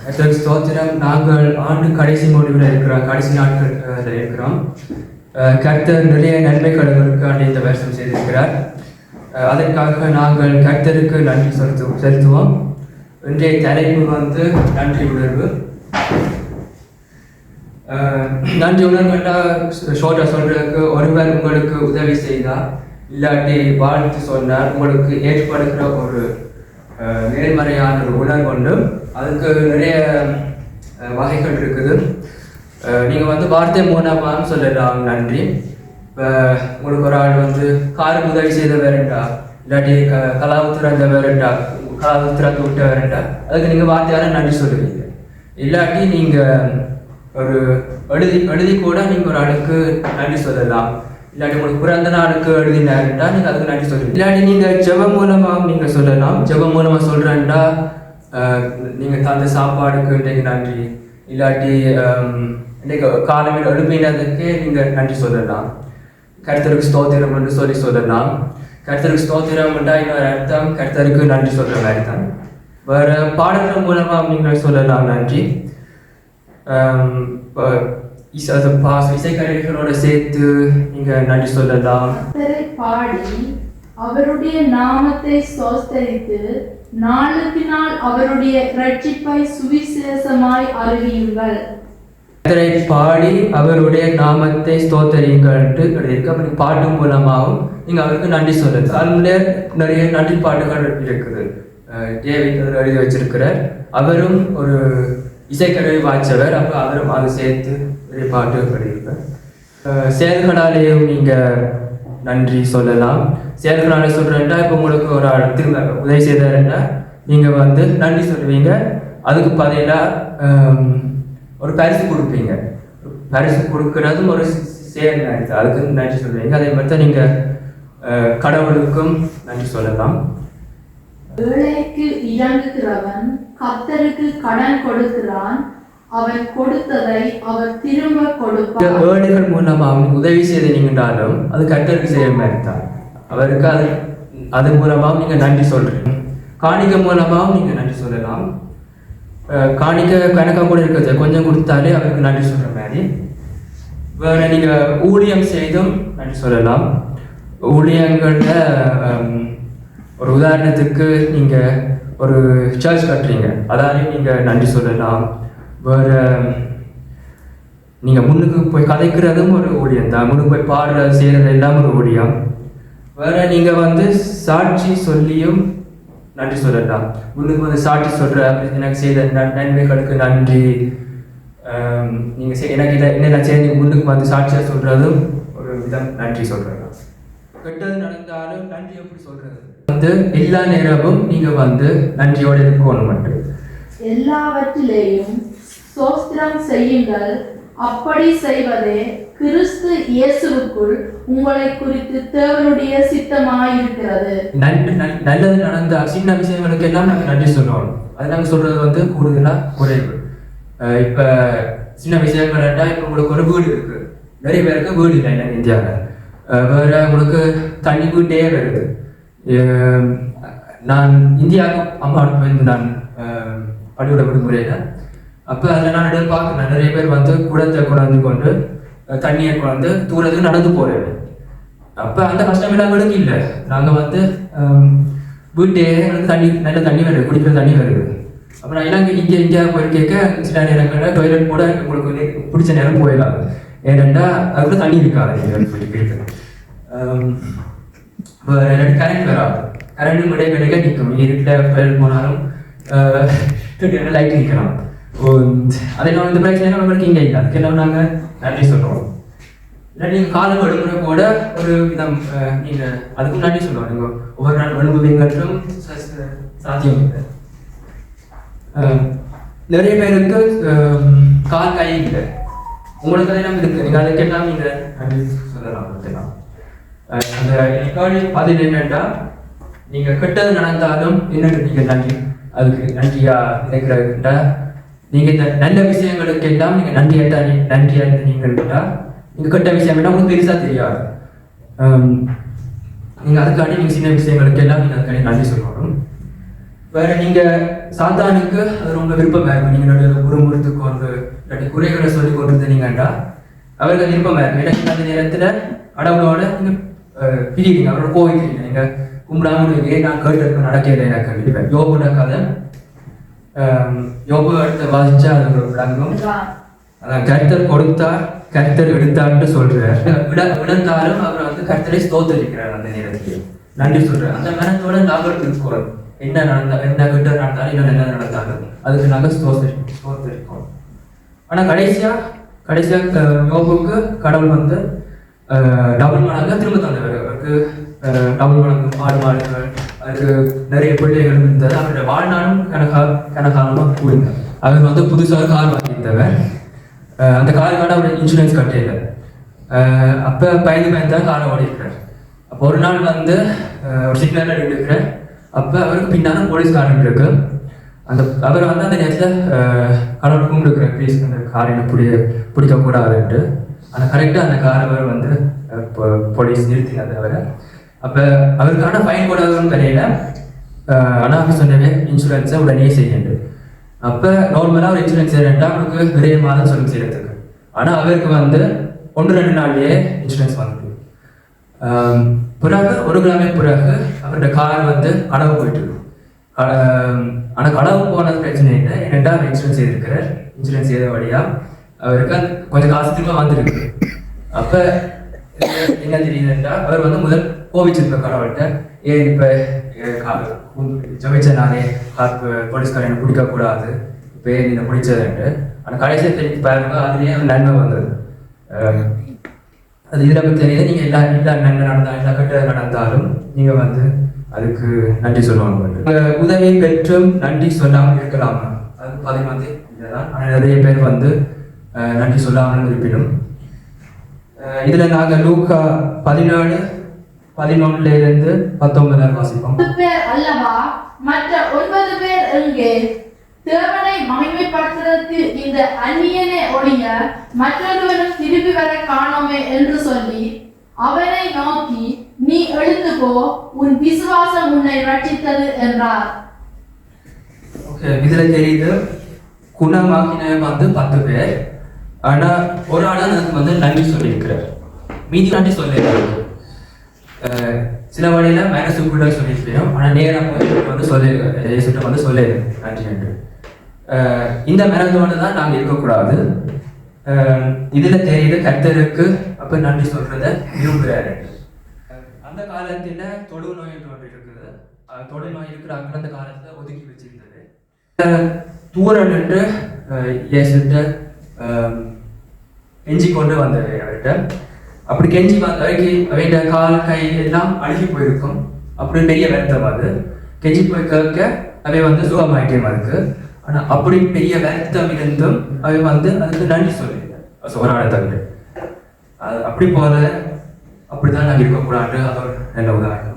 ஸ்தோத்திரம். நாங்கள் ஆண்டு கடைசி முடிவில் இருக்கிறோம், கடைசி நாட்கள் இருக்கிறோம். கர்த்தர் நிறைய நன்மைகளுக்கு இந்த வருஷம் செய்திருக்கிறார். அதற்காக நாங்கள் கர்த்தருக்கு நன்றி செலுத்துவோம். இன்றைய தலைப்பு நன்றி உணர்வு. நன்றி உணர்வுண்டா ஷோர்ட்டாக சொல்றதுக்கு, ஒருவர் உங்களுக்கு உதவி செய்தால் இல்லாட்டி வாழ்த்து சொன்னார், உங்களுக்கு ஏற்படுகிற ஒரு நேர்மறையான ஒரு உணர்வு உண்டு. அதுக்கு நிறைய வகைகள் இருக்குது. நீங்கள் வார்த்தை மூலமாக சொல்லலாம் நன்றி. இப்போ உங்களுக்கு ஒரு ஆள் காருக்கு உதவி செய்த வேறண்டா, இல்லாட்டி கலாவுத்திறந்த வேறண்டா, கலாவுத்திறந்து விட்ட வேறண்டா, அதுக்கு நீங்கள் வார்த்தையால் நன்றி சொல்லுவீங்க. இல்லாட்டி நீங்கள் ஒரு எழுதி கூட நீங்கள் ஒரு ஆளுக்கு நன்றி சொல்லலாம். இல்லாட்டி உங்களுக்கு பிறந்த நாளுக்கு எழுதினாருண்டா நீங்கள் அதுக்கு நன்றி சொல்லுவீங்க. இல்லாட்டி நீங்கள் ஜெபம் மூலமாக நீங்கள் சொல்லலாம். ஜெபம் மூலமாக சொல்கிறேன்டா, நீங்கள் தந்த சாப்பாடுக்கு இன்றைக்கு நன்றி, இல்லாட்டி இன்றைக்கு காலையில் எழுப்பினதுக்கு நீங்கள் நன்றி சொல்லலாம். கர்த்தருக்கு ஸ்தோத்திரம் என்று சொல்லலாம். கர்த்தருக்கு ஸ்தோத்திரம்ன்றா இன்னொரு அர்த்தம் கர்த்தருக்கு நன்றி சொல்கிற மாதிரி தான். வேறு பாடல்கள் மூலமாக நீங்கள் சொல்லலாம் நன்றி. இசைக்கருவிகளோட சேர்த்து நீங்கள் நன்றி சொல்லலாம். பாடி அவருடைய நாமத்தை ஸ்தோத்தரித்து நாளுக்கு நாள் அவருடைய இரட்சிப்பை சுவிசேஷமாய் அறிவியுங்கள். பாடி அவருடைய நாமத்தை ஸ்தோத்தரியுங்கள் கிடையாது. பாட்டு மூலமாகவும் நீங்கள் அவருக்கு நன்றி சொல்லலாம். அதில் நிறைய நன்றி பாட்டுகள் இருக்குது. டேவிட் எழுதி வச்சிருக்கிறார். அவரும் ஒரு இசைக்கருவி வாய்ச்சவர். அப்போ அவரும் அதை சேர்த்து நிறைய பாட்டு படிப்பார். செயல்களாலேயும் நீங்கள் நன்றி சொல்லலாம். செயல்களாலே சொல்கிறேன்டா, இப்போ உங்களுக்கு ஒரு ஆள் திரும்ப உதவி செய்தாருன்னா நீங்கள் நன்றி சொல்லுவீங்க. அதுக்கு பதிலாக ஒரு பரிசு கொடுப்பீங்க. பரிசு கொடுக்கறதும் ஒரு செயல் நன்றி, அதுக்கு நன்றி சொல்லுவீங்க. அதே மாதிரி தான் நீங்கள் கடவுளுக்கும் நன்றி சொல்லலாம். ஏழைக்கு இறங்குகிறவன் கர்த்தருக்கு கடன் கொடுக்கிறான், அவர் கொடுத்ததை அவர் திரும்ப கொடுப்பார். ஏழைகள் மூலமாக உதவி செய்தீங்கன்றாலும் அது கர்த்தருக்கு செய்ய மாதிரி தான். அவருக்கு அது மூலமாக நீங்கள் நன்றி சொல்கிறீங்க. காணிக்கை மூலமாகவும் நீங்கள் நன்றி சொல்லலாம். காணிக்கை கணக்காக கூட இருக்கிறது, கொஞ்சம் கொடுத்தாலே அவருக்கு நன்றி சொல்கிற மாதிரி. வேறு நீங்கள் ஊழியம் செய்தும் நன்றி சொல்லலாம். ஊழியங்களில் ஒரு உதாரணத்துக்கு நீங்கள் ஒரு சர்ச் கட்டுறீங்க, அதாலையும் நீங்கள் நன்றி சொல்லலாம். வேறு நீங்கள் முன்னுக்கு போய் கதைக்கிறதும் ஒரு ஊழியம் தான். முன்னுக்கு போய் பாடுறது செய்கிறது எல்லாம் ஒரு ஊழியம். வேறு நீங்கள் சாட்சி சொல்லியும் நன்றி சொல்லலாம். முன்னுக்கு சாட்சி சொல்கிற எனக்கு செய்த நன்மைகளுக்கு நன்றி, நீங்கள் எனக்கு என்னென்ன செய்ய முன்னுக்கு சாட்சியாக சொல்கிறதும் ஒரு விதம் நன்றி சொல்கிறதா. கெட்டது நடந்தாலும் நன்றி எப்படி சொல்கிறது? எல்லா நேரமும் நீங்கள் நன்றியோடு இருக்கணும். மட்டும் எல்லாவற்றிலேயும் ஸ்தோத்திரம் செய்யுங்கள், அப்படி செய்வதே கிறிஸ்து இயேசுவுக்குள் உங்களை குறித்து தேவனுடைய சித்தமாயிருக்கிறது. நல்லது நடந்த சின்ன விஷயங்களுக்கு எல்லாம் நாங்கள் நன்றி சொல்லணும். அது நாங்கள் சொல்றது கூடுதலாக குறைவு. இப்போ சின்ன விஷயங்கள்டா, இப்போ உங்களுக்கு ஒரு வீடு இருக்கு, நிறைய பேருக்கு வீடு இல்லை இந்தியாவில். வேற உங்களுக்கு தண்ணி வீட்டே வருது. நான் இந்தியாவுக்கு அம்மா நான் பள்ளியோட விடுமுறையில் அப்போ அதில் நான் பார்க்குறேன், நிறைய பேர் குடத்தை கொண்டாந்து கொண்டு தண்ணியை கொண்டாந்து தூரத்துக்கு நடந்து போகிறேன். அப்போ அந்த கஷ்டம் எல்லாம் இல்லை. நாங்கள் வீட்டே தண்ணி நல்ல தண்ணி வருது, குடிக்கிற தண்ணி வருது. அப்போ நான் எல்லாம் இந்தியா போய் கேட்க சில நேரங்களில் டாய்லெட் கூட உங்களுக்கு பிடிச்ச நேரம் போயிடலாம். ஏனெண்டா அதுக்குள்ள தண்ணி இருக்காது. கரண்ட் வராது. கரண்ட் இடையில நிற்கும். இருட்டில் போனாலும் லைட் நிற்கலாம். அதெல்லாம் இந்த பிரச்சனை நம்மளுக்கு இங்கே இல்லை. அதுக்கெல்லாம் நாங்கள் நன்றி சொல்கிறோம். இல்லை நீங்கள் காலம் விடுமுறை கூட ஒரு விதம் நீங்கள் அதுக்கும் நன்றி சொல்லுவோம். நீங்கள் ஒவ்வொரு நாள் விடுமுறைங்களும் சாத்தியம் இல்லை. நிறைய பேருக்கு கால் கை இல்லை, உங்களுக்கு அதெல்லாம் இருக்குது. நீங்கள் அதுக்கெல்லாம் நீங்கள் நன்றி சொல்லலாம். அதுக்கெல்லாம் அந்த பதில் என்னென்னா, நீங்கள் கெட்டது நடந்தாலும் என்னென்னு நீங்கள் நன்றி அதுக்கு நன்றியாக நினைக்கிறா. நீங்கள் இந்த நல்ல விஷயங்களுக்கு எல்லாம் நீங்கள் நன்றியாக நீங்கள் கேட்டால், நீங்கள் கெட்ட விஷயம் வேண்டாம் உங்களுக்கு பெருசாக தெரியாது. நீங்கள் அதுக்காண்டி நீங்கள் சின்ன விஷயங்களுக்கு எல்லாம் நீங்கள் அதுக்காண்டி நன்றி சொல்லணும். வேற நீங்க சாத்தானுக்கு அது ரொம்ப விருப்பமா இருக்கும். நீங்க முறுமுறுத்துக்கு ஒரு குறைகளை சொல்லி கொண்டிருந்தீங்கன்றா அவருக்கு விருப்பமா இருக்கும். ஏன்னா அந்த நேரத்துல கடவுளோட நீங்க பிரிக்கிறீங்க, அவரோட போய்க்கிறீங்க. நீங்க கும்பிடாம நான் கேட்டு நடக்கல எனக்கு கண்டிப்பா. யோபோட கதை யோபு அடுத்த வாசிச்சா அது ஒரு விளங்கும். அதான் கர்த்தர் கொடுத்தார் கர்த்தர் எடுத்தார்னு சொல்றார். விழுந்தாலும் அவர் வந்து கர்த்தரை ஸ்தோத்தரிக்கிறார். அந்த நேரத்துக்கு நன்றி சொல்றார். அந்த மனத்தோட நாங்கள் இருக்கோம். என்ன கிட்ட நடந்தாலும் இன்னும் என்ன நடந்தாலும் அதுக்கு நாங்கள் ஸ்தோத்தரிக்கோம். ஆனா கடைசியா யோபுக்கு கடவுள் வந்து டபுள் மடங்கு திரும்ப தந்தவர். அவருக்கு டபுள் மடங்கு மாடுகள், அதுக்கு நிறைய பிள்ளைகள் இருந்தது. அவருடைய வாழ்நாளும் கணக்காலமாக கூடுங்க. அவர் வந்து புதுசாக கார் வாங்கியிருந்தவர். அந்த காருக்கான அவர் இன்சூரன்ஸ் கட்டியல. அப்போ பயந்து காரை ஓடிக்கிறார். அப்போ ஒரு நாள் வந்து ஒரு சிக்னலில் இருக்கிறார். அப்போ அவருக்கு பின்னால போலீஸ்காரன் இருக்கு. அவர் வந்து அந்த நேரத்தில் கடவுள் கும்பிட்டுருக்கிறார், ப்ளீஸ் அந்த காரை பிடிக்கக்கூடாதுன்ட்டு. ஆனால் கரெக்டாக அந்த காரை அவர் வந்து போலீஸ் நிறுத்தினது அவரை. அப்போ அவருக்கான ஃபைன் போடாதவன் வரையில ஆனால் சொன்னவே இன்சூரன்ஸை உடனே செய்யுது. அப்போ நார்மலாக ஒரு இன்சூரன்ஸ் செய்யறா அவருக்கு நிறைய மாதம் சொல்லி செய்யறதுக்கு. ஆனால் அவருக்கு வந்து 1-2 நாள்லயே இன்சூரன்ஸ் வந்துடும். பிறகு ஒரு கிழமை பிறகு அவருடைய கார் வந்து கடவு போயிட்டு இருக்கும். ஆனால் கடவு போனது பிரச்சனை இல்லை. ஏன்னா அவர் இன்சூரன்ஸ் செய்திருக்கிறார். இன்சூரன்ஸ் செய்த வழியா அவருக்கு கொஞ்சம் காசு திரும்ப வந்துருக்கு. அப்போ என்ன தெரியுதுன்றா அவர் வந்து முதல் கோவிச்சிருக்க கடவுள்கிட்ட, ஏன் இப்போ ஜபிச்ச நானே போலீஸ்காரனை பிடிக்கக்கூடாது, இப்போ ஏன் என்னை பிடிச்சதுன்ட்டு. ஆனால் கடைசியை தெரிஞ்சு பாருங்க அதுலேயே நன்மை வந்தது. அது இதில் பற்றி தெரியுது. நீங்கள் எல்லா நன்மை நடந்தாலும் எல்லா கெட்ட நடந்தாலும் நீங்கள் வந்து அதுக்கு நன்றி சொல்லுவாங்க. உதவி பெற்றும் நன்றி சொல்லாமல் இருக்கலாமா? அது பதில் வந்து இதுதான். ஆனால் நிறைய பேர் வந்து நன்றி சொல்லாமல் இருப்பினும் இதில் நாங்கள் லூக்கா 17:11-19 வாசிப்போம். அல்லவா மற்ற 9 பேர் எங்கே? தேவனை மகிமைப்படுத்துவதற்கு இந்த அந்நியனை ஒழிய மற்றொருவரும் திரும்பி வர காணோமே என்று சொல்லி அவனை நோக்கி, நீ எழுந்து போ, உன் விசுவாசம் உன்னை ரட்சித்தது என்றார். இதுல தெரியுது குணமாக்கின வந்து 10 பேர். ஆனா ஒரு ஆளா வந்து நன்றி சொல்லியிருக்கிறார், மீதி நன்றி சொல்லியிருக்காரு. சில வழியில மேனசுக்குள்ள சொல்லியிருக்கோம். ஆனா நேரம் வந்து சொல்லியிருக்க வந்து சொல்லியிருக்கேன் நன்றி என்று. இந்த மேனத்தோடு தான் நாங்கள் இருக்கக்கூடாது. இதுல தெரியுது கர்த்தருக்கு அப்ப நன்றி சொல்றத விரும்புகிறாரு. அந்த காலத்துல தொழு நோய் என்று ஒன்று இருக்குது. தொழு நோய் இருக்கிறாங்க அந்த காலத்துல ஒதுக்கி வச்சிருந்தது. தூரம் என்று இயேசுட்ட கெஞ்சி கொண்டு வந்தது அவர்கிட்ட. அப்படி கெஞ்சி அவன் கால் கை எல்லாம் அழுகி போயிருக்கும். அப்படி பெரிய வருத்தம் அது. கெஞ்சி போய் கேட்க அவை வந்து சுகமாயிட்டே அதுக்கு. ஆனா அப்படி பெரிய வருத்தம் இருந்தும் அவை வந்து அதுக்கு நன்றி சொல்லியிருக்கேன் சோரான தவிர. அப்படி போல அப்படிதான் நாங்கள் இருக்கக்கூடாது. அதோட நல்ல உதாரணம்.